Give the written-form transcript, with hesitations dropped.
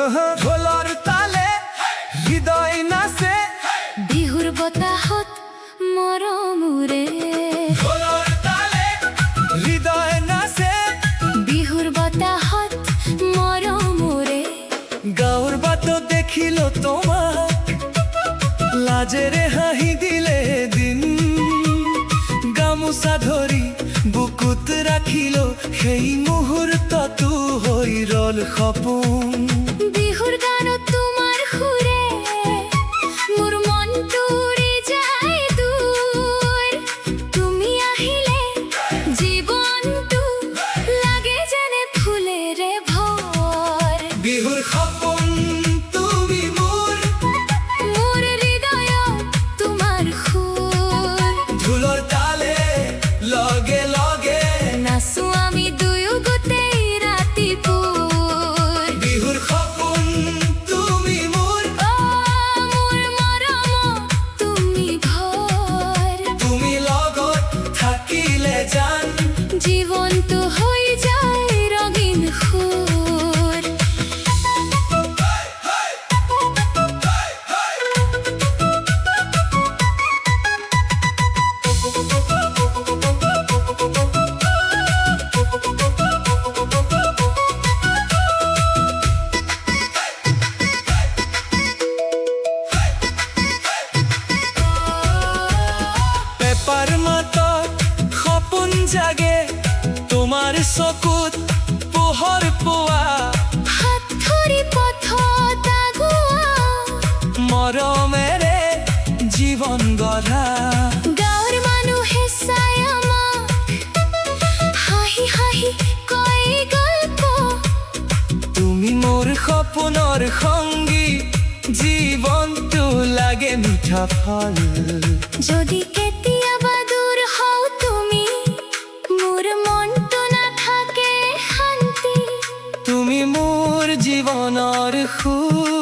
ঢোলৰ তালে হৃদয় নাচে বিহুৰ বতাহত মৰমৰে ঢোলৰ তালে হৃদয় নাচে বিহুৰ বতাহত মৰমৰে গাঁৱৰ বাটত দেখিলো তোমাক লাজেৰে হাঁহি দিলে এদিন গামোচা ধৰি বুকুত ৰাখিলো সেই মুহূৰ্তটো হৈ ৰল সপোন বিহুৰ গানত তোমাৰ সুৰে মোৰ মনটো উৰি যায় দূৰ তুমি আহিলে জীৱনটো লাগে যেনে ফুলেৰে ভৰ বিহুৰ সপোন তুমি মোৰ হৃদয়ত তোমাৰ সুৰ ঢোলৰ তালে লগে লগে নাচো আমি দুয়ো গোটেই ৰাতিপুৰ বিহুৰ সপোন তুমি মোৰ মোৰ মৰমত তুমি ভৰ তুমি লগত থাকিলে জান জীৱনটো হৈ যায় ৰঙীন সুৰ পেপাৰ মাতত সপোন জাগে তোমাৰ চকুত পোহৰ পোৱা হাত ধৰি পথত আগুৱা মৰমেৰে জীৱন গঢ়া গাঁৱৰ মানুহে চাই আমাক হাঁহি হাঁহি কয় গল্প তুমি মোৰ সপোনৰ সংগী জীৱনটো লাগে মিঠা ফল যদি কেতিয়াবা দূৰ হও তুমি মোৰ মনটো নাথাকে শান্তি তুমি মোৰ জীৱনৰ সুৰ